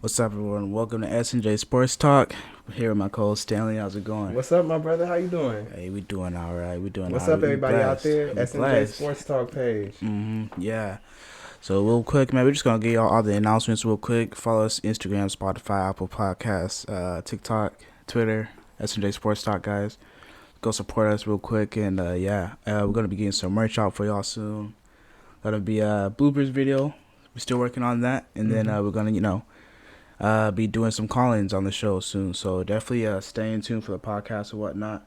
What's up, everyone? Welcome to S&J Sports Talk. I'm here with my co-host Stanley. How's it going? What's up, my brother? How you doing? Hey, we doing all right. We doing What's all right. up, We everybody out blessed. there? We S&J blessed. Sports Talk page. Yeah. So real quick, man, we're just gonna give y'all all the announcements real quick. Follow us Instagram, Spotify, Apple Podcasts, TikTok, Twitter, S&J Sports Talk, guys. Go support us real quick, and we're gonna be getting some merch out for y'all soon. That'll be a bloopers video. We're still working on that, and then we're gonna be doing some call-ins on the show soon. So definitely stay in tune for the podcast and whatnot.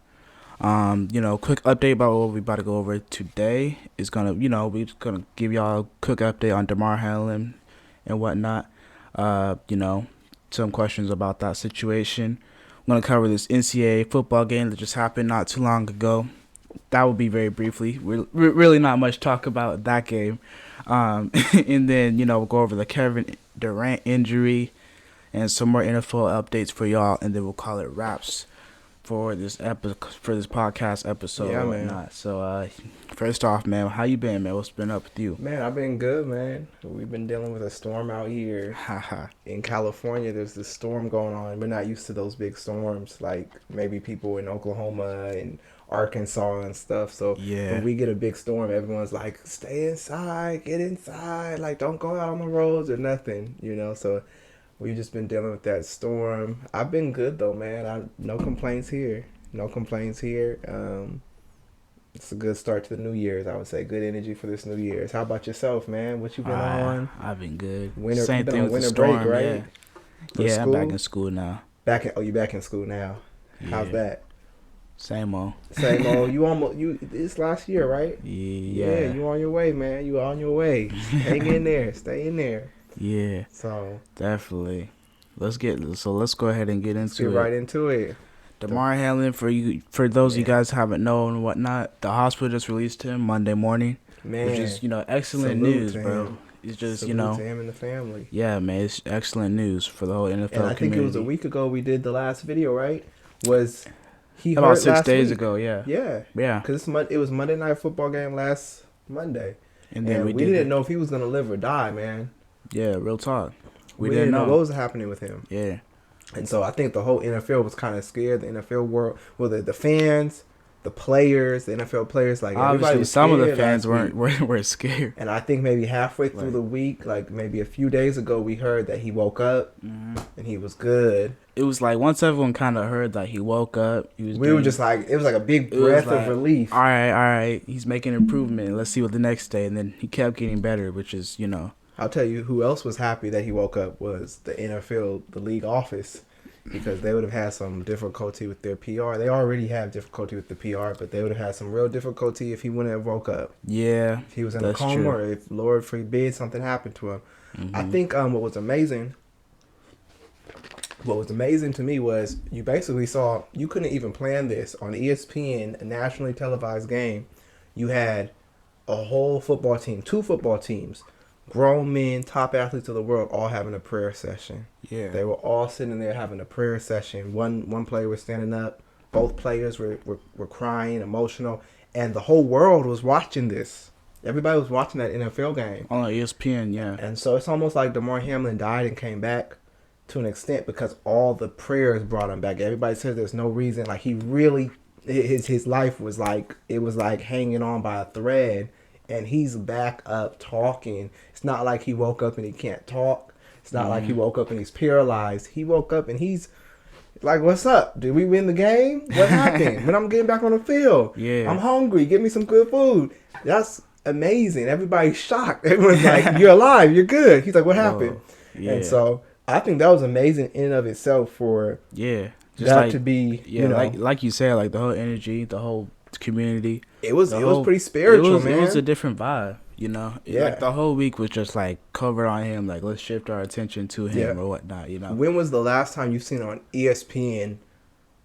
Quick update about what we about to go over today is we're just gonna give y'all a quick update on Damar Hamlin and whatnot. Some questions about that situation. I'm gonna cover this NCAA football game that just happened not too long ago. That will be very briefly. We're really not much talk about that game. And then we'll go over the Kevin Durant injury and some more NFL updates for y'all, and then we'll call it wraps for this podcast episode Yeah, and man. whatnot. So first off, man, how you been, man? What's been up with you? Man, I've been good, man. We've been dealing with a storm out here. Haha. In California, there's this storm going on. We're not used to those big storms like maybe people in Oklahoma and Arkansas and stuff. So Yeah. when we get a big storm, everyone's like, stay inside, get inside. Like, don't go out on the roads or nothing, So we've just been dealing with that storm. I've been good though, man. No complaints here. No complaints here. It's a good start to the New Year's, I would say. Good energy for this New Year's. How about yourself, man? What you been on? I've been good. Same thing with the storm, break, right? Yeah, I'm back in school now. You back in school now? Yeah. How's that? Same old. Same old. It's last year, right? Yeah. You on your way, man. You on your way. Hang in there. Stay in there. Yeah. So definitely. Let's go ahead and get into it. Get right into it. Damar Hamlin, for those of you guys haven't known and whatnot, the hospital just released him Monday morning. Man. Which is, excellent news, bro. It's just, salute to him and the family. Yeah, man, it's excellent news for the whole NFL community. And I think it was a week ago we did the last video, right? Was he hurt about 6 days week? ago, yeah. Yeah. Yeah. Because it was Monday Night Football game last Monday. And then we didn't know if he was going to live or die, man. Yeah, real talk. We didn't know what was happening with him. Yeah. And so I think the whole NFL was kind of scared. The NFL world, well, the fans, the players, the NFL players, like obviously some of the fans were scared. And I think maybe halfway through the week, like maybe a few days ago, we heard that he woke up and he was good. It was like once everyone kind of heard that he woke up, we were just like, it was like a big breath of relief. All right, he's making improvement. Let's see what the next day. And then he kept getting better, which is, I'll tell you who else was happy that he woke up was the NFL, the league office, because they would have had some difficulty with their PR. They already have difficulty with the PR, but they would have had some real difficulty if he wouldn't have woke up. Yeah, if he was in a coma, or if, Lord forbid, something happened to him. I think what was amazing to me was you basically saw, you couldn't even plan this on ESPN, a nationally televised game. You had a whole football team, 2 football teams, grown men, top athletes of the world, all having a prayer session. Yeah. They were all sitting there having a prayer session. One player was standing up. Both players were crying, emotional. And the whole world was watching this. Everybody was watching that NFL game. On ESPN, yeah. And so it's almost like Damar Hamlin died and came back to an extent because all the prayers brought him back. Everybody says there's no reason. Like, he really, his life was like, it was like hanging on by a thread. And he's back up talking. It's not like he woke up and he can't talk. It's not like he woke up and he's paralyzed. He woke up and he's like, what's up? Did we win the game? What happened? When I'm getting back on the field. Yeah. I'm hungry. Give me some good food. That's amazing. Everybody's shocked. Everyone's like, you're alive. You're good. He's like, what happened? Yeah. And so I think that was amazing in and of itself for just to be, like you said, like the whole energy, the whole community. It was pretty spiritual, man. It was a different vibe, Yeah. Like the whole week was just like covered on him. Like, let's shift our attention to him or whatnot, When was the last time you've seen on ESPN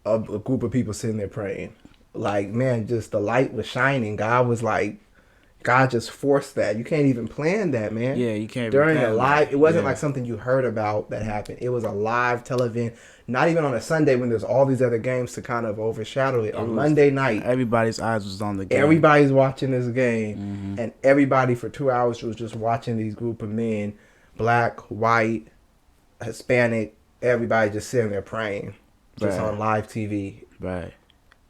a group of people sitting there praying? Like, man, just the light was shining. God just forced that. You can't even plan that, man. Yeah, you can't. During a live, it wasn't like something you heard about that happened. It was a live television. Not even on a Sunday when there's all these other games to kind of overshadow it. On Monday night, everybody's eyes was on the game. Everybody's watching this game, and everybody for 2 hours was just watching these group of men, black, white, Hispanic, everybody just sitting there praying, just Right. on live TV. Right.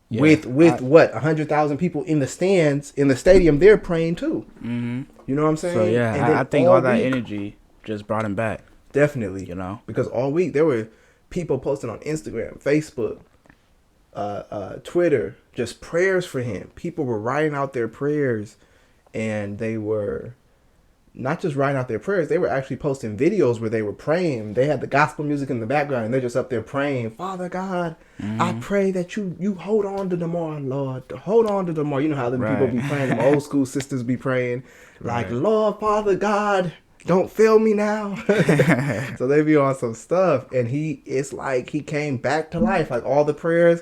With what 100,000 people in the stands in the stadium, they're praying too. Mm-hmm. You know what I'm saying? So yeah, And then I think all that week, energy just brought him back. definitely, You know, because all week there were people posting on Instagram, Facebook, Twitter, just prayers for him. People were writing out their prayers, and they were not just writing out their prayers, they were actually posting videos where they were praying. They had the gospel music in the background, and they're just up there praying, Father God, I pray that you hold on to Damar, Lord. Hold on to Damar. You know how them people be praying, them old school sisters be praying, like, Lord, Father God, don't fail me now. So they be on some stuff, and it's like he came back to life. Like all the prayers,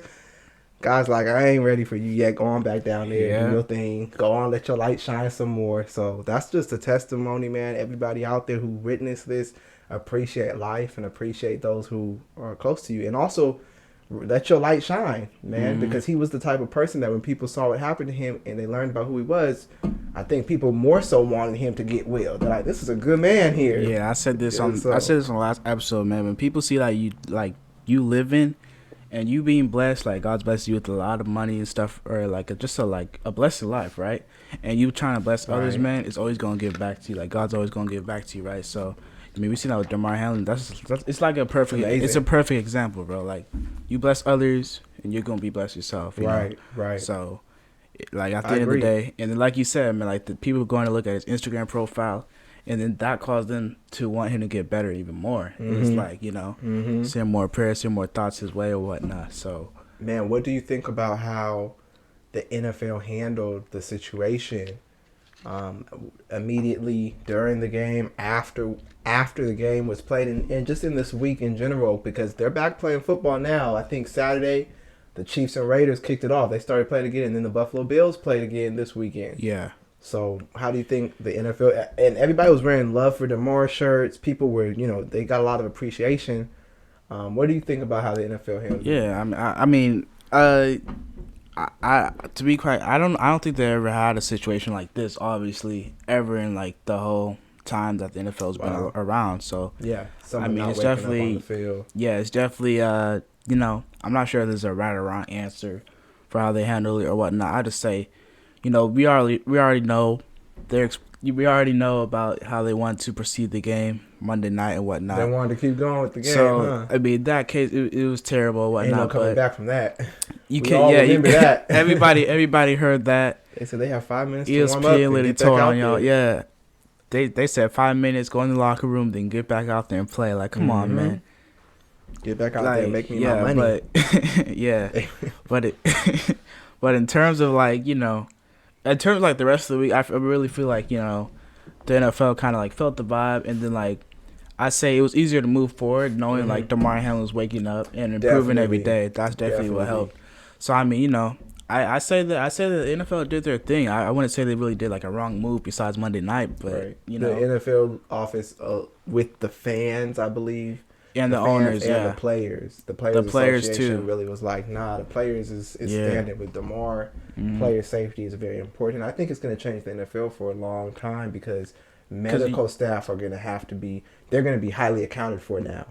God's like, I ain't ready for you yet. Go on back down there, do your thing. Go on, let your light shine some more. So that's just a testimony, man. Everybody out there who witnessed this, appreciate life and appreciate those who are close to you. And also, let your light shine, man, because he was the type of person that when people saw what happened to him and they learned about who he was, I think people more so wanted him to get well. They're like, this is a good man here. Yeah, I said this on the last episode, man. When people see you living and you being blessed, like God's blessed you with a lot of money and stuff, or like just a blessed life, right? And you trying to bless others, man, it's always gonna give back to you. Like God's always gonna give back to you, right? So I mean, we see that with Damar Hamlin. That's it's like a perfect. It's a perfect example, bro. Like you bless others, and you're gonna be blessed yourself. You know? Right. So, like at the end of the day, and then like you said, man, like the people going to look at his Instagram profile, and then that caused them to want him to get better even more. It's like send more prayers, send more thoughts his way or whatnot. So, man, what do you think about how the NFL handled the situation? Immediately during the game, after the game was played, and just in this week in general, because they're back playing football now. I think Saturday, the Chiefs and Raiders kicked it off. They started playing again, and then the Buffalo Bills played again this weekend. Yeah. So how do you think the NFL, and everybody was wearing Love for Damar shirts. People were, they got a lot of appreciation. What do you think about how the NFL handled it? Yeah, I to be quite, I don't think they ever had a situation like this, obviously, ever in like the whole time that the NFL's been around. So yeah, it's definitely, it's definitely, I'm not sure if there's a right or wrong answer for how they handle it or whatnot. I just say, we already know we already know about how they want to proceed the game Monday night and whatnot. They wanted to keep going with the game. So I mean, that case it was terrible and whatnot. Ain't no coming back from that. You can't. Yeah, remember that. Everybody heard that. They said they have 5 minutes to ESPN warm up and literally get back told out on y'all. there. Yeah, they said 5 minutes, go in the locker room, then get back out there and play. Like, come on, man. Get back out there and make me my money. But but in terms of like in terms of like the rest of the week, I really feel like the NFL kind of like felt the vibe, and then like I say it was easier to move forward knowing like Damar Hamlin was waking up and improving every day. That's definitely what helped. So I mean, I say that the NFL did their thing. I wouldn't say they really did like a wrong move besides Monday night, but the NFL office with the fans, I believe. And the owners, and the players. The players Association too. really was like, nah, the players is standing with Damar. Player safety is very important. I think it's going to change the NFL for a long time because medical staff are going to have to be, they're going to be highly accounted for now.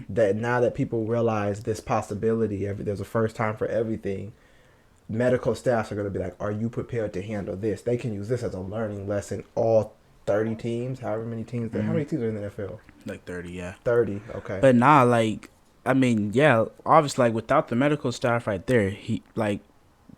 That now that people realize this possibility, there's a first time for everything, medical staffs are going to be like, are you prepared to handle this? They can use this as a learning lesson. All 30 teams, however many teams, how many teams are in the NFL? Like 30, yeah. 30, okay. But nah, like, I mean, yeah, obviously, like, without the medical staff right there,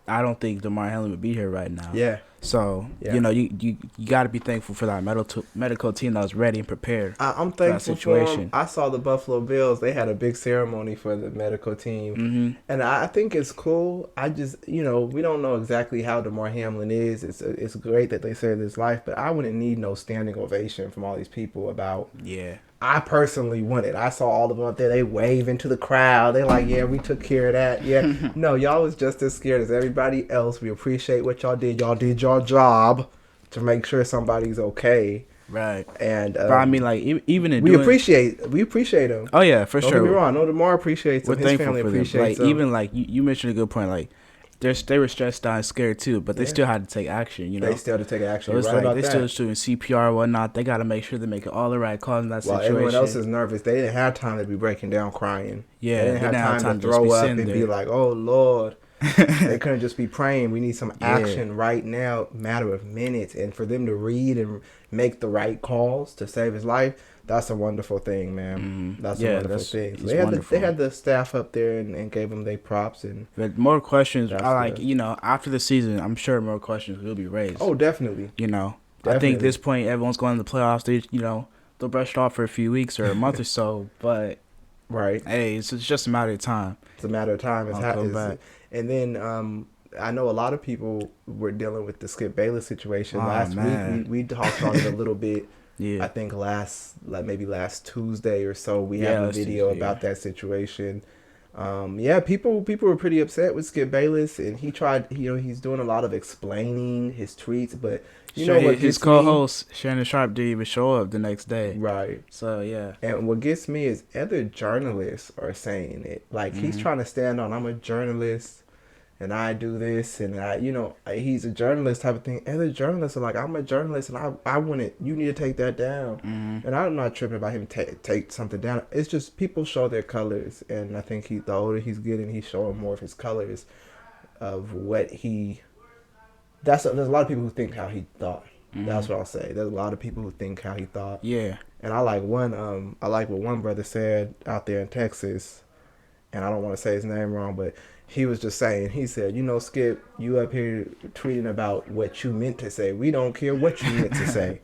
I don't think Damar Hamlin would be here right now. Yeah. So, you got to be thankful for that medical team that was ready and prepared. I'm thankful for them. I saw the Buffalo Bills. They had a big ceremony for the medical team. And I think it's cool. I just, we don't know exactly how Damar Hamlin is. It's great that they saved his life, but I wouldn't need no standing ovation from all these people about... Yeah. I personally wouldn't. I saw all of them up there. They waving to the crowd. They like, yeah, we took care of that. Yeah. No, y'all was just as scared as everybody else. We appreciate what y'all did. Y'all did your job to make sure somebody's okay. Right. And but I mean, like, even in we appreciate them. Oh yeah, for sure. Don't get me wrong. No, Damar appreciates them. His family appreciates them. Even like you mentioned a good point. Like they were stressed out and scared too, but they Yeah. still had to take action. You know, They still had to take action. so You're it's right like about they that. still doing CPR and whatnot. They got to make sure they're making all the right calls in that While situation. everyone else is nervous, they didn't have time to be breaking down crying. Yeah, they didn't have time to just be throw up sitting and there. be like, "Oh Lord." They couldn't just be praying. We need some Yeah. action right now, matter of minutes. And for them to read and make the right calls to save his life, that's a wonderful thing, man. That's a wonderful thing. So they had the staff up there and gave them their props. And but more questions, That's I like, good. you know, after the season, I'm sure more questions will be raised. oh, definitely. You know, I Definitely. think at this point, everyone's going to the playoffs. They, you know, they'll brush it off for a few weeks or a month or so, but Right. hey, it's just a matter of time. It's a matter of time. I'll come back. And then I know a lot of people were dealing with the Skip Bayless situation. Oh, Last man. week, we talked on it a little bit. Yeah. I think maybe last Tuesday or so, we Yeah, have a last video Tuesday, about that situation. People were pretty upset with Skip Bayless, and he tried. He's doing a lot of explaining his tweets, but you know what? His gets me? co-host Shannon Sharp didn't even show up the next day. Right. So yeah, And what gets me is other journalists are saying it. Like he's trying to stand on, I'm a journalist and I do this and he's a journalist type of thing. Other journalists are like, I'm a journalist and I want it. You need to take that down. And I'm not tripping about him take something down. It's just people show their colors, and I think the older he's getting, he's showing more of his colors of what he. There's a lot of people who think how he thought. That's what I'll say. There's a lot of people who think how he thought. yeah, And I like what one brother said out there in Texas, and I don't want to say his name wrong, but he was just saying, he said, Skip, you up here tweeting about what you meant to say. We don't care what you meant to say.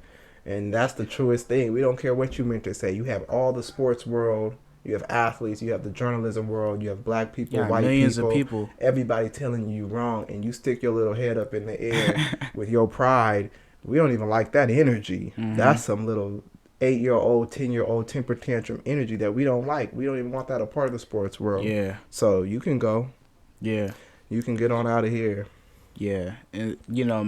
And that's the truest thing. We don't care what you meant to say. You have all the sports world, you have athletes, you have the journalism world, you have black people, yeah, white millions people, of people. everybody telling you wrong, and you stick your little head up in the air with your pride. We don't even like that energy. That's some little 8-year-old, 10-year-old temper tantrum energy that we don't like. We don't even want that a part of the sports world. Yeah, So you can go. yeah, You can get on out of here. yeah. And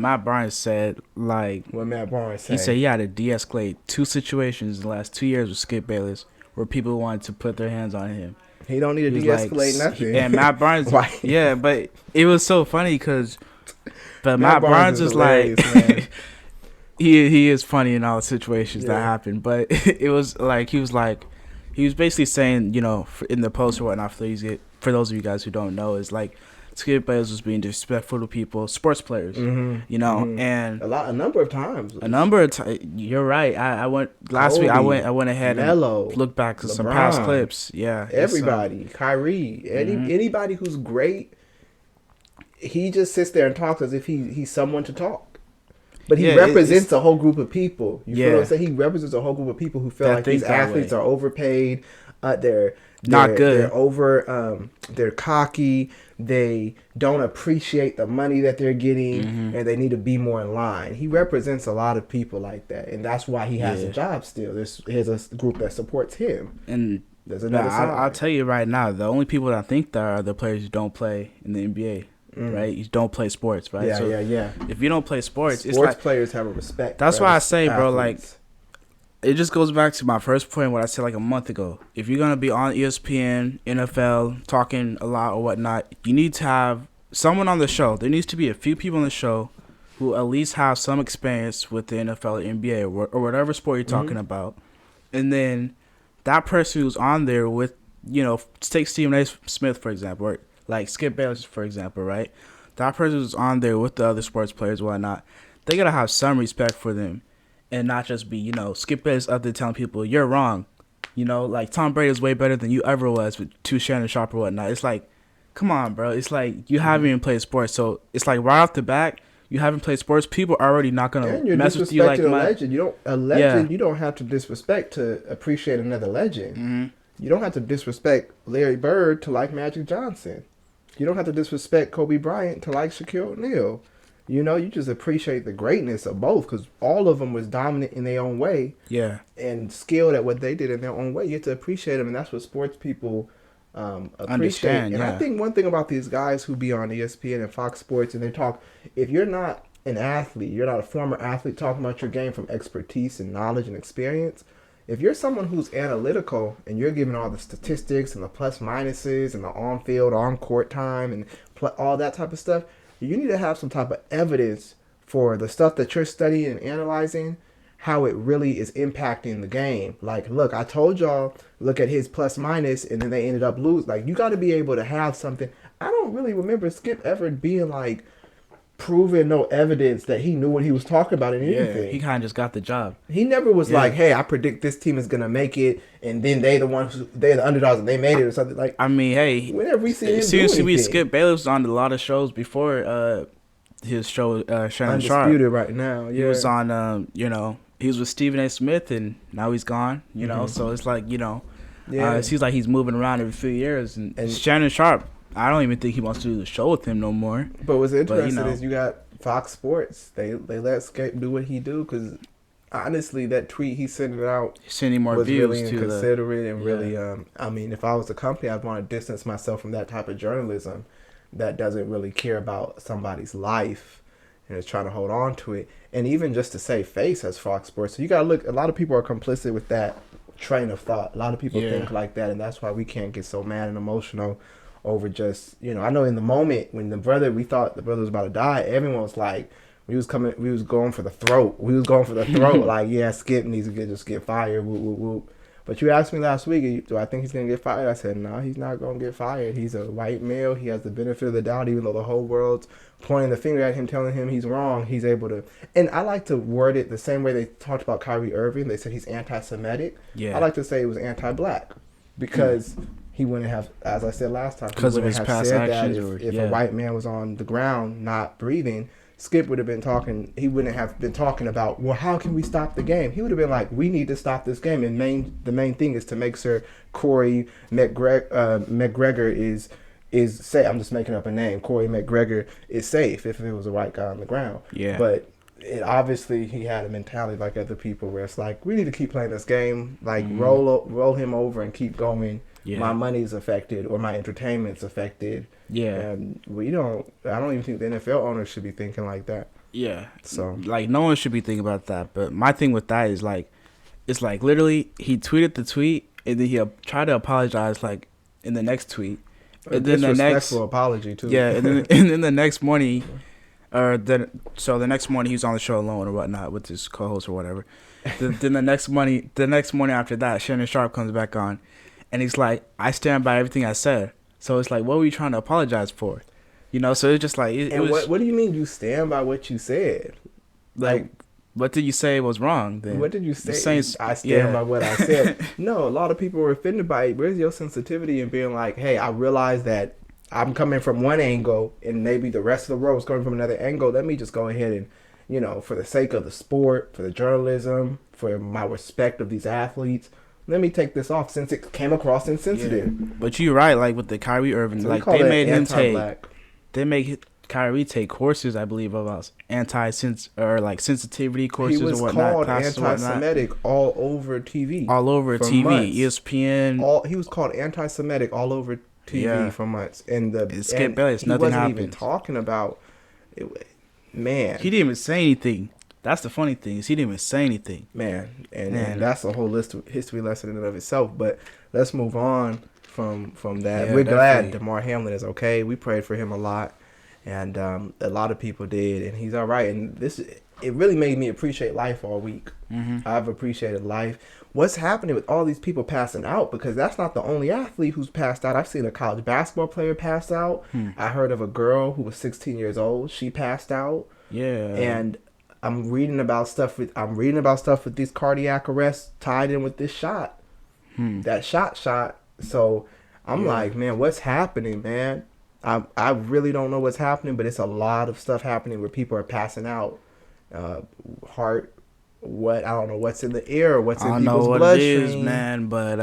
Matt Barnes said like What Matt Barnes said. he said he had to de-escalate 2 situations in the last 2 years with Skip Bayless where people wanted to put their hands on him. He don't need to He was de-escalate nothing. And Matt Barnes, Right. yeah, but it was so funny because, but Matt Matt Barnes is like, hilarious, man. he is funny in all the situations that Yeah. happen. But it was like he was basically saying, in the post or whatnot, for those of you guys who don't know, is like Skip Bayless was being disrespectful to people, sports players, and a number of times. a number of times. You're right. I went last week. I went ahead Melo, and looked back to some LeBron, past clips. Yeah, everybody, Kyrie, anybody who's great, he just sits there and talks as if he's someone to talk. But he represents a whole group of people. You feel what I'm saying? He represents a whole group of people who feel like these athletes are overpaid. They're not good. They're cocky. They don't appreciate the money that they're getting, and they need to be more in line. He represents a lot of people like that, and that's why he has a job still. Here's a group that supports him. And there's another side. I'll tell you right now, the only people that I think that are the players who don't play in the NBA. Right, you don't play sports, right? Yeah. If you don't play sports, it's sports like players have a respect. That's why I say, bro, like athletes. it just goes back to my first point, what I said like a month ago. If you're gonna be on ESPN, NFL, talking a lot or whatnot, you need to have someone on the show. There needs to be a few people on the show who at least have some experience with the NFL, or NBA, or whatever sport you're talking about, and then that person who's on there with, take Stephen A. Smith for example, or like Skip Bayless, for example, right? That person who's on there with the other sports players and whatnot, they got to have some respect for them and not just be, Skip Bayless up there telling people, you're wrong. Like Tom Brady is way better than you ever was with Shannon Sharp or whatnot. It's like, come on, bro. It's like you haven't even played sports. So it's like right off the back, you haven't played sports. People are already not going to mess with you like a legend. You don't have to disrespect to appreciate another legend. You don't have to disrespect Larry Bird to like Magic Johnson. You don't have to disrespect Kobe Bryant to like Shaquille O'Neal. You just appreciate the greatness of both because all of them was dominant in their own way. Yeah. And skilled at what they did in their own way. You have to appreciate them, and that's what sports people appreciate. Understand, and I think one thing about these guys who be on ESPN and Fox Sports and they talk, if you're not an athlete, you're not a former athlete talking about your game from expertise and knowledge and experience, if you're someone who's analytical and you're giving all the statistics and the plus minuses and the on field, on court time and all that type of stuff, you need to have some type of evidence for the stuff that you're studying and analyzing, how it really is impacting the game. Like, look, I told y'all, look at his plus minus, and then they ended up losing. Like, you got to be able to have something. I don't really remember Skip ever being like, proven no evidence that he knew what he was talking about in anything. Yeah, he kind of just got the job. He never was like, "Hey, I predict this team is gonna make it," and then they're the underdogs and they made it or something like. I mean, hey, whenever we see him seriously, Skip Bayless was on a lot of shows before his show Shannon Sharp. Undisputed right now. Yeah. He was on, he was with Stephen A. Smith, and now he's gone. You know, so it's like, it seems like he's moving around every few years, and Shannon Sharp. I don't even think he wants to do the show with him no more. But what's interesting is you got Fox Sports. They let Skip do what he do because honestly, that tweet he sent it out sending more was views really to inconsiderate and really. I mean, if I was a company, I'd want to distance myself from that type of journalism that doesn't really care about somebody's life and is trying to hold on to it. And even just to save face as Fox Sports, so you gotta look. A lot of people are complicit with that train of thought. A lot of people think like that, and that's why we can't get so mad and emotional over just, I know in the moment when we thought the brother was about to die, everyone was like, we was going for the throat. Like, yeah, Skip needs to just get fired. Whoop, whoop, whoop. But you asked me last week, do I think he's going to get fired? I said, no, he's not going to get fired. He's a white male. He has the benefit of the doubt, even though the whole world's pointing the finger at him, telling him he's wrong. He's able to. And I like to word it the same way they talked about Kyrie Irving. They said he's anti-Semitic. Yeah. I like to say it was anti-black because he wouldn't have, as I said last time, because of his past actions. If a white man was on the ground not breathing, Skip would have been talking. He wouldn't have been talking about, well, how can we stop the game? He would have been like, we need to stop this game. And the main thing is to make sure Corey McGregor is safe. I'm just making up a name. Corey McGregor is safe if it was a white guy on the ground. Yeah. But obviously he had a mentality like other people where it's like, we need to keep playing this game. Like roll him over and keep going. Yeah. My money's affected or my entertainment's affected. Yeah. And I don't even think the NFL owners should be thinking like that. Yeah. So, like, no one should be thinking about that. But my thing with that is, like, it's like literally he tweeted the tweet and then he tried to apologize, like, in the next tweet. And then the next apology, too. Yeah. And then the next morning, the next morning he was on the show alone or whatnot with his co-host or whatever. Then the next morning after that, Shannon Sharp comes back on. And he's like, I stand by everything I said. So it's like, what were you trying to apologize for? So it's just like... what do you mean you stand by what you said? Like, what did you say was wrong then? What did you say? I stand by what I said. No, a lot of people were offended by it. Where's your sensitivity in being like, hey, I realize that I'm coming from one angle and maybe the rest of the world is coming from another angle. Let me just go ahead and, for the sake of the sport, for the journalism, for my respect of these athletes... Let me take this off since it came across insensitive. Yeah. But you're right, like with the Kyrie Irving, so like they made him take Kyrie take courses, I believe, about sensitivity courses or whatnot. He was called anti-Semitic all over TV. All over TV, months. ESPN. He was called anti-Semitic all over TV for months. And Skip Bayless, nothing happened. He wasn't even talking about it. Man, he didn't even say anything. That's the funny thing is he didn't even say anything. Man, and that's a whole history lesson in and of itself. But let's move on from that. Yeah, we're glad Damar Hamlin is okay. We prayed for him a lot, and a lot of people did, and he's all right. And it really made me appreciate life all week. Mm-hmm. I've appreciated life. What's happening with all these people passing out? Because that's not the only athlete who's passed out. I've seen a college basketball player pass out. I heard of a girl who was 16 years old. She passed out. Yeah. And I'm reading about stuff with these cardiac arrests tied in with this shot. That shot. So I'm like, man, what's happening, man? I really don't know what's happening, but it's a lot of stuff happening where people are passing out. Heart, I don't know what's in the air, what's in people's bloodstream. I don't know what it is, man, but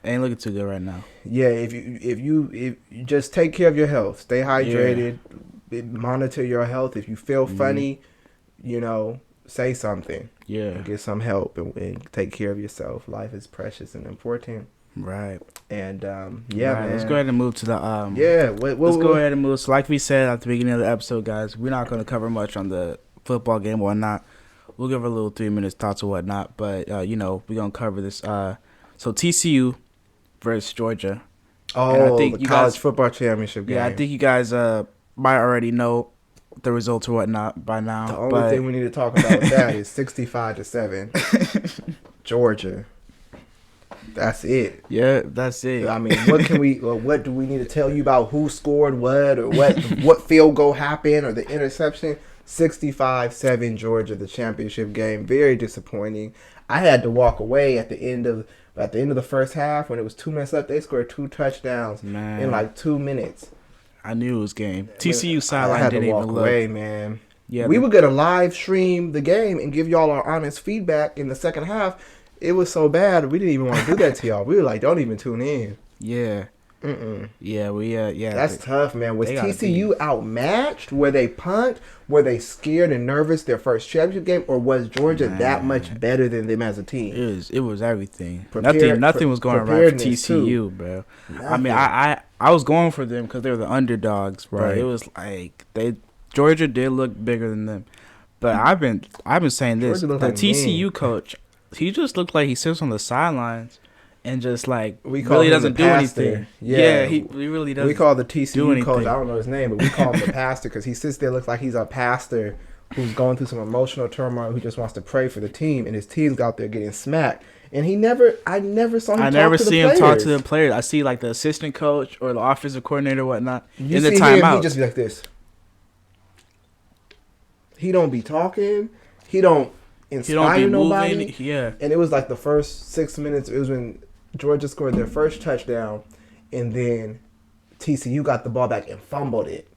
ain't looking too good right now. Yeah, if you just take care of your health, stay hydrated, monitor your health. If you feel funny, say something. Yeah. Get some help and take care of yourself. Life is precious and important. Right. And, man. Let's go ahead and move to the... let's go ahead and move. So like we said at the beginning of the episode, guys, we're not going to cover much on the football game or whatnot. we'll give her a little 3 minutes thoughts or whatnot. But we're gonna cover this. So TCU versus Georgia. And I Oh, think the you college guys, football championship game. yeah, I think you guys might already know the results or whatnot by now. The only but thing we need to talk about with that is 65-7, Georgia. That's it. Yeah, that's it. I mean, what do we need to tell you about who scored what or what field goal happened or the interception? 65-7 Georgia, the championship game. Very disappointing. I had to walk away at the end of the first half when it was 2 minutes left. They scored 2 touchdowns in like 2 minutes. I knew it was game. TCU sideline I had didn't to walk even look. away, man. Yeah, we were gonna live stream the game and give y'all our honest feedback in the second half. It was so bad we didn't even want to do that to y'all. We were like, don't even tune in. Yeah. Yeah, That's tough, man. Was TCU outmatched? Were they punked? Were they scared and nervous their first championship game, or was Georgia that much better than them as a team? It was everything. Prepared- Nothing was going right for preparedness, TCU, too. bro. Nothing. I mean, I was going for them because they were the underdogs, but Right. it was like Georgia did look bigger than them. But I've been saying this: Georgia the looked like TCU men. coach, he just looked like he sits on the sidelines and just like We call really him doesn't the do pastor. anything. Yeah. He really doesn't. We call the do TCU anything. coach. I don't know his name, but we call him the pastor because he sits there, looks like he's a pastor who's going through some emotional turmoil, who just wants to pray for the team, and his team's out there getting smacked. And I never saw him. I talk never to see the him talk players. to the players. I see like the assistant coach or the offensive coordinator or whatnot You in the see him, timeout. he just be like this. He don't be talking. He don't inspire nobody. moving. Yeah. And it was like the first 6 minutes. It was when Georgia scored their first touchdown, and then TCU got the ball back and fumbled it.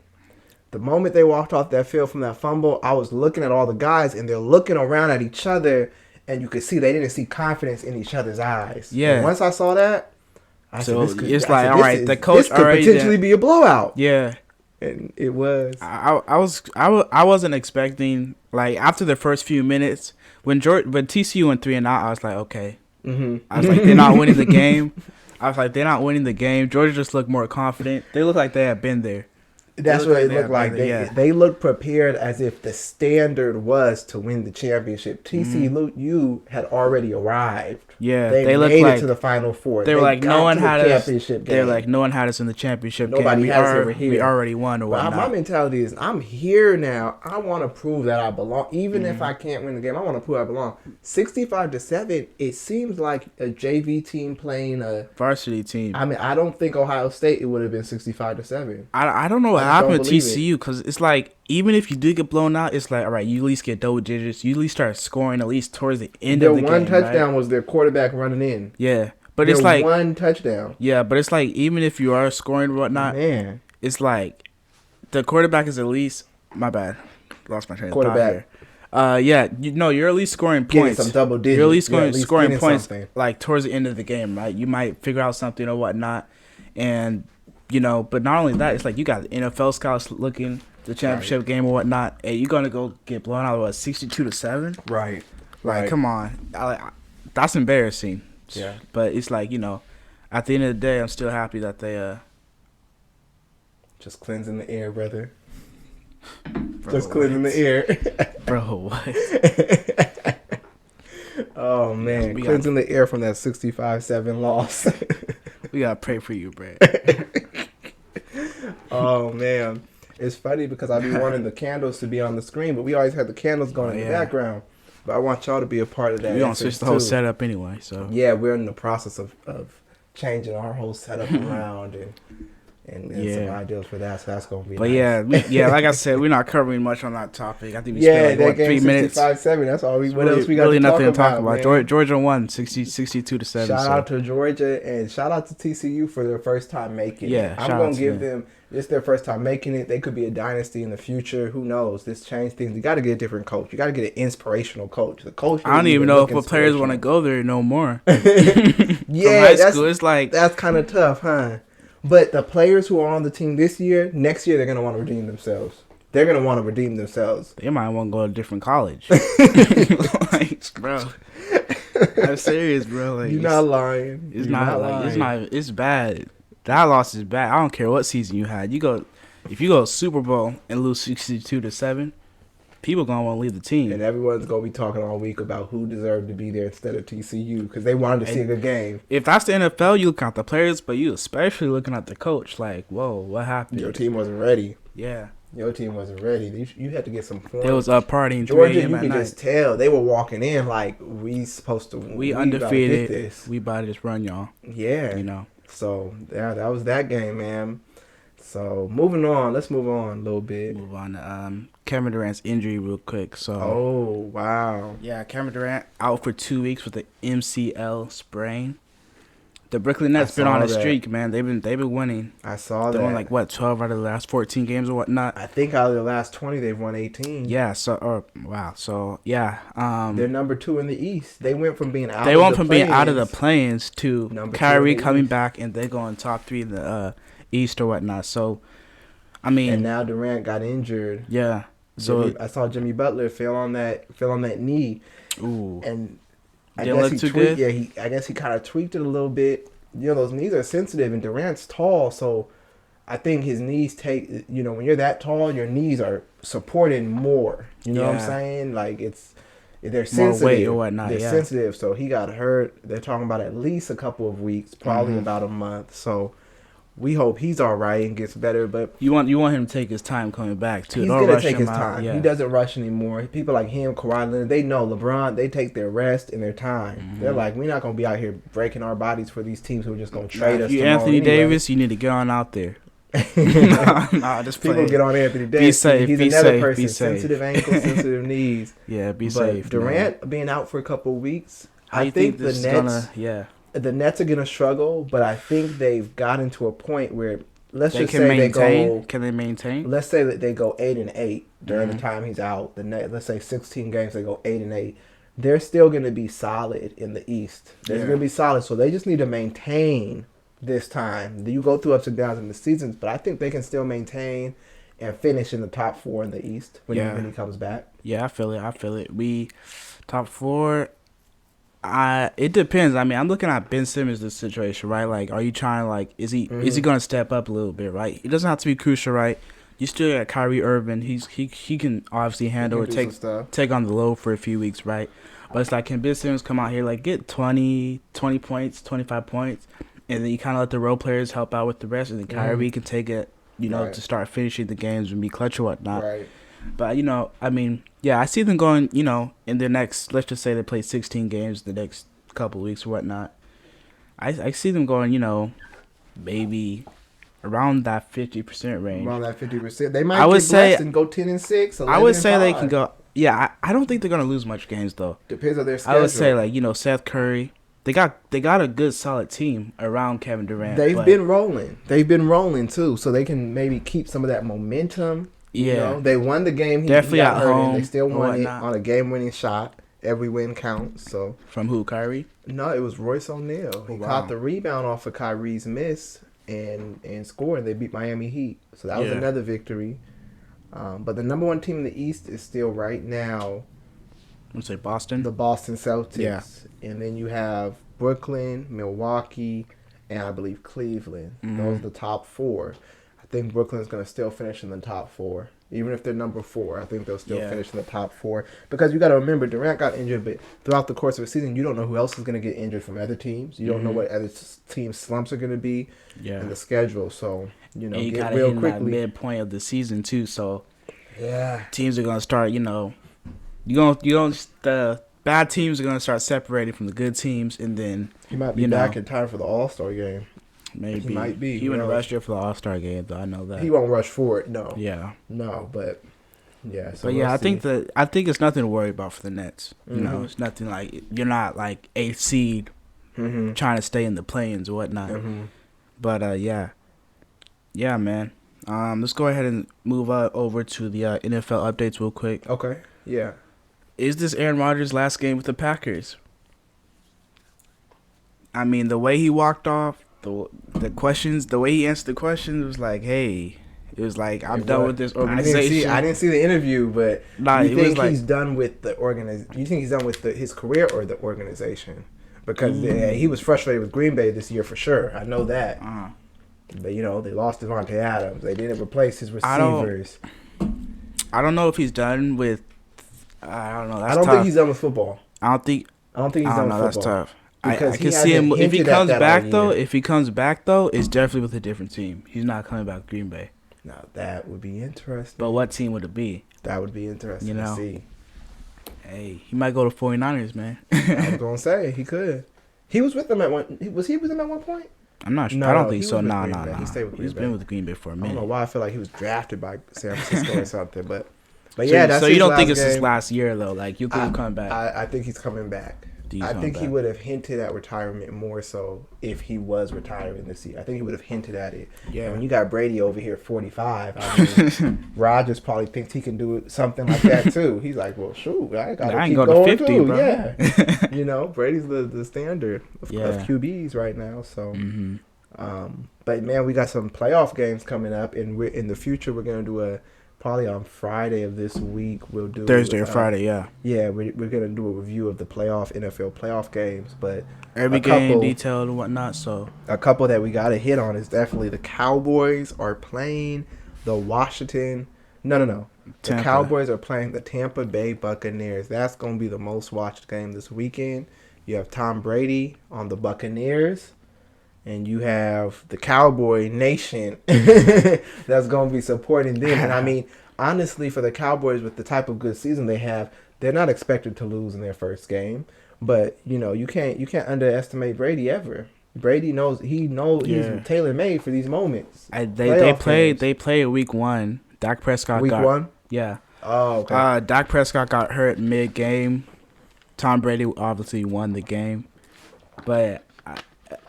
The moment they walked off that field from that fumble, I was looking at all the guys, and they're looking around at each other, and you could see they didn't see confidence in each other's eyes. Yeah. And once I saw that, I So said, it's like, all right, the coach this could already potentially be a blowout. Yeah. And it was. I wasn't expecting, like, after the first few minutes when TCU went 3-0, I was like, okay. I was like, they're not winning the game. Georgia just looked more confident. They looked like they had been there. That's what it looked like. Yeah. They looked prepared as if the standard was to win the championship. TCU had already arrived. Yeah, they looked made like it to the Final Four. They were like, no one had us. Championship They're game. like, no one had us in the championship Nobody game. has us over here. We already won or But whatnot. my mentality is, I'm here now. I want to prove that I belong. Even if I can't win the game, I want to prove I belong. 65-7. It seems like a JV team playing a varsity team. I mean, I don't think Ohio State it would have been 65-7. I don't know what I just happened don't with believe TCU because it's like, even if you did get blown out, it's like, all right, you at least get double digits. You at least start scoring at least towards the end of the game. Their one touchdown right? was their quarterback running in. Yeah. But Their it's like one touchdown. Yeah, but it's like, even if you are scoring and whatnot, Man. it's like the quarterback is at least, my bad, lost my train of thought Quarterback. here. Yeah, you're at least scoring Getting points. some double digits. You're at least Yeah, scoring getting points something. like towards the end of the game, right? You might figure out something or whatnot, and but not only that, it's like you got NFL scouts looking the championship game or whatnot, and you're gonna go get blown out of 62-7. Right. Like, come on, that's embarrassing. Yeah. But it's like, at the end of the day, I'm still happy that they Just cleansing the air, brother. bro, Just cleansing the air. Bro, what? Oh, man. We Cleansing the air from that 65-7 loss. We gotta pray for you, bro. Oh, man. It's funny because I be wanting the candles to be on the screen, but we always had the candles going in the background. But I want y'all to be a part of that. We gonna switch the whole setup anyway, so. Yeah, we're in the process of changing our whole setup around and some ideas for that. So that's gonna be. But nice. like I said, we're not covering much on that topic. I think we Yeah, spent like, that game 3 minutes. 65-7. That's all we. What really, else we got really to nothing talk about? Man? Georgia won 62-7. Shout out to Georgia and shout out to TCU for their first time making it. I'm shout gonna out to give them. It's their first time making it. They could be a dynasty in the future. Who knows? This changed things. You got to get a different coach. You got to get an inspirational coach. The coach. I don't even know if the players want to go there no more. Yeah, From high school, it's like that's kind of tough, huh? But the players who are on the team this year, next year they're gonna want to redeem themselves. They're gonna want to redeem themselves. They might want to go to a different college. Like, bro, I'm serious, bro. Like, You're not lying. It's not lying. It's bad. That loss is bad. I don't care what season you had. If you go Super Bowl and lose 62-7, people gonna want to leave the team. And everyone's gonna be talking all week about who deserved to be there instead of TCU because they wanted to see a good game. If that's the NFL, you look at the players, but you especially looking at the coach. Like, whoa, what happened? Your team wasn't ready. Yeah. Your team wasn't ready. You had to get some form. They was up partying. Georgia, you can just tell they were walking in like we supposed to. We undefeated. We about to just run y'all. Yeah, you know. So yeah, that was that game, man. So moving on, let's move on a little bit. Move on to Kevin Durant's injury real quick. So. Oh wow. Yeah, Kevin Durant out for 2 weeks with the MCL sprain. The Brooklyn Nets been on a streak, man. They've been winning. I saw they won like 12 out of the last 14 games or whatnot. I think out of the last 20, they've won 18. Yeah. So wow. So yeah. They're number 2 in the East. They went from being out. Being out of the play-ins to Kyrie coming back, and they're going top 3 in the East or whatnot. So, I mean. And now Durant got injured. Yeah. So I saw Jimmy Butler fell on that knee. Ooh. And I guess he tweaked. Yeah, I guess he kind of tweaked it a little bit. You know, those knees are sensitive, and Durant's tall, so I think his knees take. You know, when you're that tall, your knees are supporting more. You know what I'm saying? Like they're sensitive. More weight or whatnot. They're sensitive, so he got hurt. They're talking about at least a couple of weeks, probably about a month. So. We hope he's all right and gets better, but you want him to take his time coming back too. He's gonna take his time. Yeah. He doesn't rush anymore. People like him, Kawhi Leonard, they know LeBron. They take their rest and their time. Mm-hmm. They're like, we're not gonna be out here breaking our bodies for these teams who are just gonna trade us. If you Anthony Davis, you need to get on out there. Just people get on Anthony Davis. Be safe. He's be another safe, person. Be safe. Sensitive ankles, sensitive knees. Yeah, be safe. Durant being out for a couple of weeks. I think the Nets. The Nets are gonna struggle, but I think they've gotten to a point where. Let's they just can say maintain. they go. Can they maintain? Let's say that they go 8-8 during the time he's out. Let's say 16 games, they go 8-8. They're still going to be solid in the East. They're going to be solid, so they just need to maintain this time. You go through ups and downs in the seasons, but I think they can still maintain and finish in the top 4 in the East when he comes back. Yeah, I feel it. We top 4. It depends. I mean, I'm looking at Ben Simmons' this situation, right? Like, are you trying to, like, is he going to step up a little bit, right? It doesn't have to be crucial, right? You still got Kyrie Irving. He can obviously handle it, take on the load for a few weeks, right? But it's like, can Ben Simmons come out here, like, get 20 points, 25 points, and then you kind of let the role players help out with the rest, and then Kyrie can take it, to start finishing the games and be clutch or whatnot. Right. But, I mean, yeah, I see them going, in the next, let's just say they play 16 games the next couple of weeks or whatnot. I see them going, maybe around that 50% range. Around that 50%. They might get blessed and go 10-6. I would say they can go, I don't think they're going to lose much games, though. Depends on their schedule. I would say, like, Seth Curry. They got a good, solid team around Kevin Durant. They've been rolling. They've been rolling, too, so they can maybe keep some of that momentum. Yeah, they won the game. Definitely at home. They still won it on a game-winning shot. Every win counts. So from who? Kyrie? No, it was Royce O'Neal. He caught the rebound off of Kyrie's miss and scored. They beat Miami Heat. So that was another victory. But the number 1 team in the East is still right now. I'm say Boston. The Boston Celtics. Yeah. And then you have Brooklyn, Milwaukee, and I believe Cleveland. Mm-hmm. Those are the top 4. I think Brooklyn's going to still finish in the top 4. Even if they're number 4, I think they'll still finish in the top 4. Because you got to remember, Durant got injured, but throughout the course of a season, you don't know who else is going to get injured from other teams. You don't know what other teams' slumps are going to be in the schedule. So, and you get real quickly. That midpoint of the season, too. So, teams are going to start, the bad teams are going to start separating from the good teams, and then he might be back in time for the All-Star game. Maybe. He might be. He wouldn't rush there for the All-Star game, though. I know that. He won't rush for it, no. Yeah. No, but, So I think it's nothing to worry about for the Nets. It's nothing like, you're not like 8th seed trying to stay in the play-ins or whatnot. Mm-hmm. But, yeah, man. Let's go ahead and move over to the NFL updates real quick. Okay, yeah. Is this Aaron Rodgers' last game with the Packers? I mean, the way he walked off, the questions, the way he answered the questions was like, hey, it was like, I'm done with this organization. I didn't see the interview, but you think he's done with the organization? You think he's done with his career or the organization? Because he was frustrated with Green Bay this year for sure. I know that. But, they lost Devontae Adams. They didn't replace his receivers. I don't know if he's done with. I don't know. I That's don't tough. think he's done with football. I don't think. I don't think he's I don't done know. with That's football. tough. Because I he can see him hasn't if he hinted at comes that back all though. year. If he comes back though, it's definitely with a different team. He's not coming back to Green Bay. Now that would be interesting. But what team would it be? That would be interesting to see. Hey, he might go to 49ers, man. I was gonna say he could. He was with them at one. Was he with them at one point? I'm not sure. No, I don't he think was so. with Nah. Green Bay. He stayed with Green He's Bay. been with Green Bay for a I minute. don't know why I feel like he was drafted by San Francisco or something, but yeah, that's so his you don't last think it's his game. last year though? Like you think he'll come back? I think he's coming back. He's I coming think he back. would have hinted at retirement more so if he was retiring this year. I think he would have hinted at it. Yeah. And when you got Brady over here at 45, I mean, Rodgers probably thinks he can do something like that too. He's like, well, shoot, I got to keep go to going 50, too. bro. Yeah. You know, Brady's the standard of Yeah. QBs right now. So, Mm-hmm. but man, we got some playoff games coming up, and we're in the future. We're gonna do probably on Friday of this week. We'll do Thursday or Friday, yeah. Yeah, we're gonna do a review of the NFL playoff games, but Every game detailed and whatnot. So a couple that we gotta hit on is definitely the Cowboys are playing the Washington. No. The Tampa. Cowboys are playing the Tampa Bay Buccaneers. That's gonna be the most watched game this weekend. You have Tom Brady on the Buccaneers. And you have the Cowboy Nation that's going to be supporting them. And I mean, honestly, for the Cowboys, with the type of good season they have, they're not expected to lose in their first game. But you know, you can't underestimate Brady ever. Brady knows he's tailor made for these moments. They played week 1. Dak Prescott Week 1. Yeah. Oh, okay. Dak Prescott got hurt mid game. Tom Brady obviously won the game, but.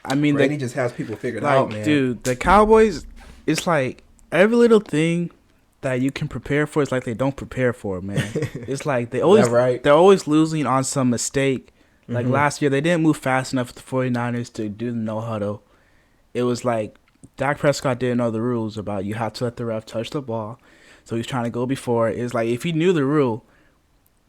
I mean, Brady just has people figured like, out, man. Dude, the Cowboys, it's like every little thing that you can prepare for is like they don't prepare for, man. It's like they're always losing on some mistake. Like last year, they didn't move fast enough with the 49ers to do the no huddle. It was like Dak Prescott didn't know the rules about you have to let the ref touch the ball, so he's trying to go before. It's like if he knew the rule,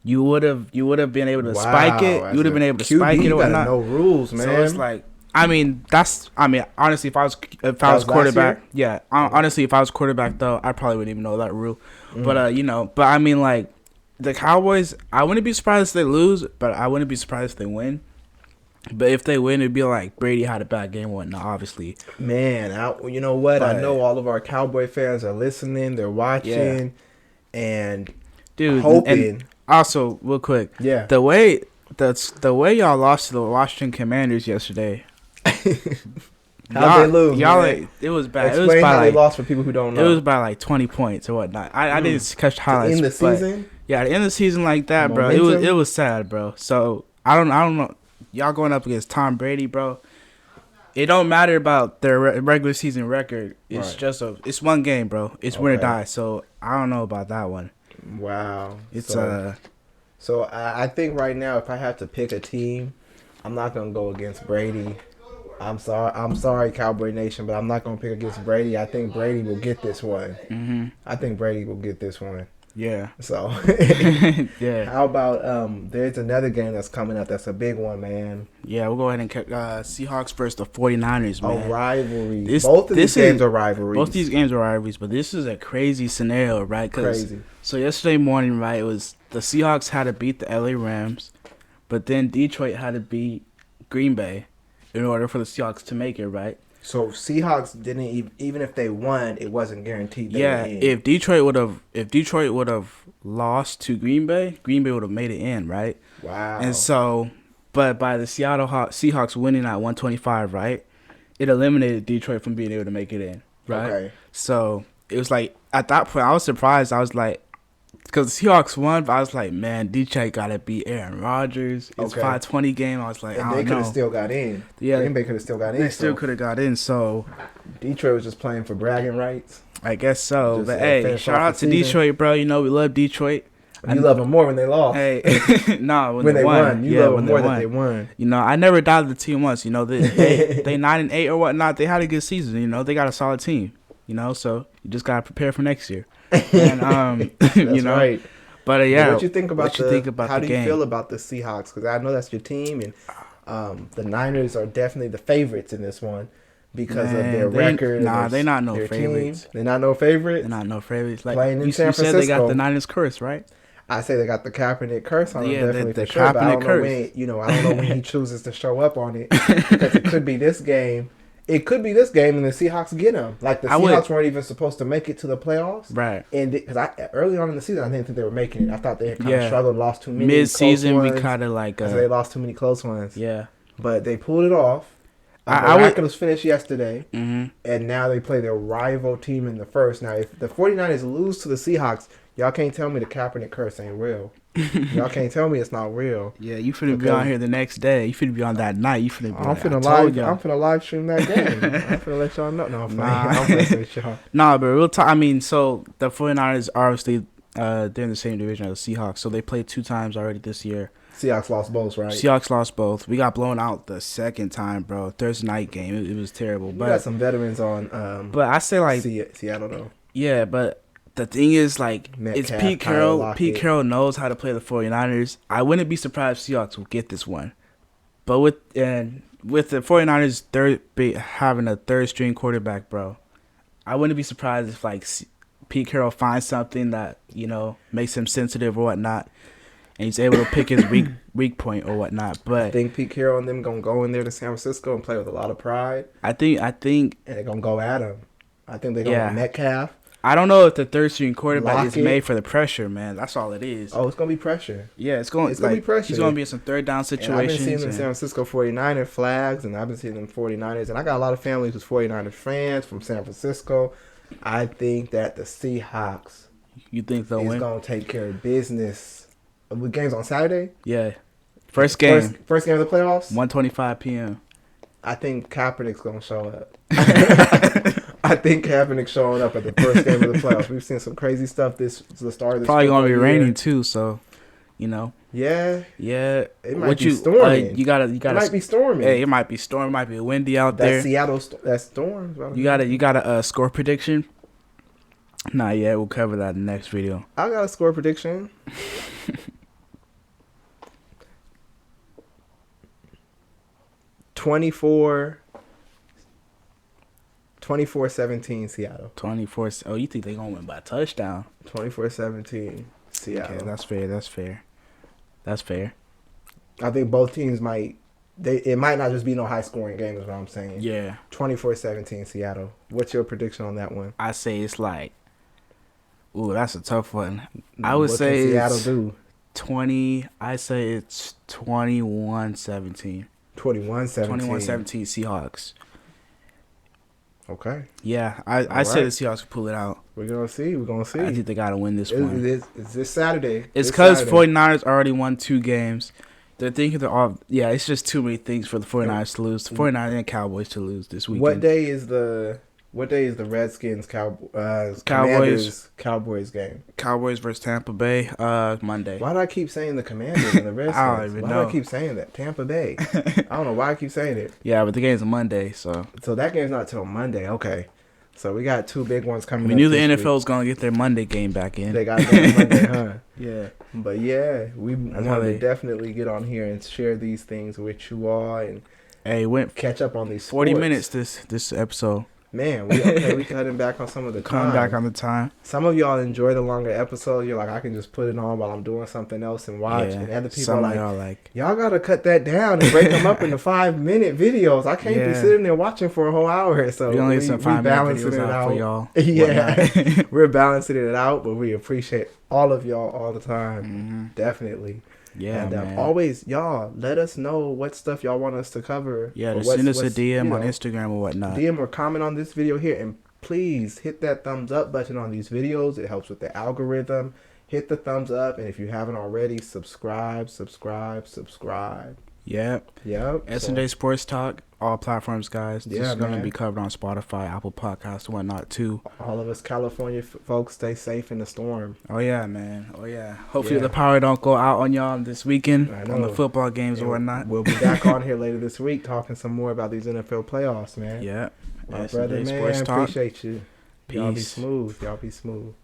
you would have been able to spike it. You would have been able to spike it or whatnot. No rules, man. So it's like. Honestly, if I was quarterback, honestly, if I was quarterback though, I probably wouldn't even know that rule. But I mean, like the Cowboys, I wouldn't be surprised if they lose, but I wouldn't be surprised if they win. But if they win, it'd be like Brady had a bad game, whatnot. Obviously, man. You know what? I know all of our Cowboy fans are listening. They're watching, and dude, hoping. And also, real quick, yeah, the way y'all lost to the Washington Commanders yesterday. How'd they lose? It was bad. Explain it was by how like, they lost for people who don't know. It was by like 20 points or whatnot. I didn't catch the highlights. In the season? Yeah, the end of the season like that, Momentum? bro. It was sad, bro. So I don't know. Y'all going up against Tom Brady, bro. It don't matter about their regular season record. It's just it's one game, bro. It's win or die. So I don't know about that one. Wow. It's So I think right now, if I have to pick a team, I'm not gonna go against Brady. I'm sorry, Cowboy Nation, but I'm not gonna pick against Brady. I think Brady will get this one. Mm-hmm. I think Brady will get this one. Yeah. So, yeah. How about there's another game that's coming up. That's a big one, man. Yeah, we'll go ahead and Seahawks versus the 49ers, man. A rivalry. Both of these games are rivalries. Both these games are rivalries, but this is a crazy scenario, right? Crazy. So yesterday morning, right, it was the Seahawks had to beat the LA Rams, but then Detroit had to beat Green Bay in order for the Seahawks to make it, right? So Seahawks didn't even if they won, it wasn't guaranteed. If Detroit would have lost to Green Bay would have made it in, right? Wow. And so, but by the Seattle Seahawks winning at 125, right, it eliminated Detroit from being able to make it in, right? Okay. So it was like at that point I was surprised. I was like, because the Seahawks won, but I was like, man, Detroit got to beat Aaron Rodgers. It's 5-20 game. I was like, and they could have still got in. Yeah. Green Bay could have still got in. They still could have got in, so. Detroit was just playing for bragging rights. I guess so. Just, but, hey, shout out to Detroit, bro. You know, we love Detroit. You love them more when they lost. Hey, when they won. You love them more that they won. You know, I never doubted the team once. You know, they 9-8 or whatnot. They had a good season. You know, they got a solid team. You know, so you just gotta prepare for next year. And That's you know, right. But yeah, what you think about how do you game? feel about the Seahawks? Because I know that's your team, and the Niners are definitely the favorites in this one. because of Man, their record. Nah, and they not no their favorites. Team. They're not no favorites. They're not no favorites. Like Playing in you San said, they got Francisco. the Niners curse, right? I say they got the Kaepernick curse on them, Yeah, definitely the for sure. But I don't Kaepernick know curse. when. I don't know when he chooses to show up on it, because it could be this game. It could be this game, and the Seahawks get him. Like the Seahawks weren't even supposed to make it to the playoffs, right? And because early on in the season, I didn't think they were making it. I thought they had kind of struggled, lost too many mid-season. Close We ones. kind of like So they lost too many close ones. Yeah, but they pulled it off. A miraculous finish yesterday, and now they play their rival team in the first. Now, if the 49ers lose to the Seahawks, y'all can't tell me the Kaepernick curse ain't real. Y'all can't tell me it's not real. Yeah, you finna be on here the next day. You finna be on that night. You finna be I'm finna live stream that game. I'm finna let y'all know. No, I'm playing with y'all. Nah, but real talk. I mean, so the 49ers are obviously they're in the same division as the Seahawks, so they played 2 times already this year. Seahawks lost both, right? Seahawks lost both. We got blown out the second time, bro. Thursday night game. It was terrible. But got some veterans on. But I say like Seattle though. Yeah, but the thing is like Metcalf, it's Pete Carroll. Pete Carroll knows how to play the 49ers. I wouldn't be surprised if Seahawks will get this one. But with the 49ers having a third string quarterback, bro, I wouldn't be surprised if like Pete Carroll finds something that makes him sensitive or whatnot. And he's able to pick his weak point or whatnot. But I think Pete Carroll and them gonna go in there to San Francisco and play with a lot of pride. I think, and they're gonna go at him. I think they're gonna Metcalf. I don't know if the third string quarterback is made for the pressure, man. That's all it is. Oh, it's gonna be pressure. Yeah, it's gonna be pressure. He's gonna be in some third down situations. And I've been seeing the San Francisco 49er flags, and I've been seeing them 49ers, and I got a lot of family who's 49ers fans from San Francisco. I think that the Seahawks. You think they'll win? Is gonna take care of business. With games on Saturday? Yeah. First game. First game of the playoffs? 1:25 p.m. I think Kaepernick's going to show up. I think Kaepernick's showing up at the first game of the playoffs. We've seen some crazy stuff the start of this. Probably going to be raining too, so, Yeah. Yeah. It might be storming. You gotta. It might be storming. Hey, it might be storming. It might be windy out there. That storm. You got a score prediction? Not yet. We'll cover that in the next video. I got a score prediction. 24-17 Seattle. 24. Oh, you think they're going to win by a touchdown? 24-17 Seattle. Okay, that's fair. I think both teams might. It might not just be no high scoring game is what I'm saying. Yeah. 24-17 Seattle. What's your prediction on that one? I say it's like, ooh, that's a tough one. I would say Seattle do 20. I say it's 21-17. 21-17. 21-17 Seahawks. Okay. Yeah, I say the Seahawks will pull it out. We're gonna see. I think they gotta win this one. It's this Saturday. It's because 49ers already won 2 games. They're thinking they're all. Yeah, it's just too many things for the 49ers to lose. The 49ers and Cowboys to lose this weekend. What day is the Redskins Cowboys game? Cowboys versus Tampa Bay, Monday. Why do I keep saying the Commanders and the Redskins? I don't even know. Why do I keep saying that? Tampa Bay. I don't know why I keep saying it. Yeah, but the game's a Monday, so that game's not till Monday. Okay, so we got 2 big ones coming. We knew the NFL was gonna get their Monday game back in. They got that Monday, huh? Yeah. But yeah, we want to definitely get on here and share these things with you all and catch up on these 40 sports. minutes this episode. Man, we cutting back on some of the time. Cutting back on the time. Some of y'all enjoy the longer episodes. You're like, I can just put it on while I'm doing something else and watch. Yeah. And other people Some are like, y'all gotta cut that down and break them up into 5-minute videos. I can't be sitting there watching for a whole hour. So we only some 5-minute videos out for y'all. Yeah, we're balancing it out, but we appreciate all of y'all all the time. Mm-hmm. Definitely. Yeah, and man. always, y'all, let us know what stuff y'all want us to cover. Yeah, just send us a DM on Instagram or whatnot. DM or comment on this video here. And please hit that thumbs up button on these videos. It helps with the algorithm. Hit the thumbs up. And if you haven't already, subscribe. Yep. S&J Sports Talk, all platforms, guys. This is going to be covered on Spotify, Apple Podcasts, and whatnot, too. All of us California folks, stay safe in the storm. Oh, yeah, man. Oh, yeah. Hopefully the power don't go out on y'all this weekend on the football games or whatnot. We'll be back on here later this week talking some more about these NFL playoffs, man. Yeah. My brother, man, appreciate you. Peace. Y'all be smooth.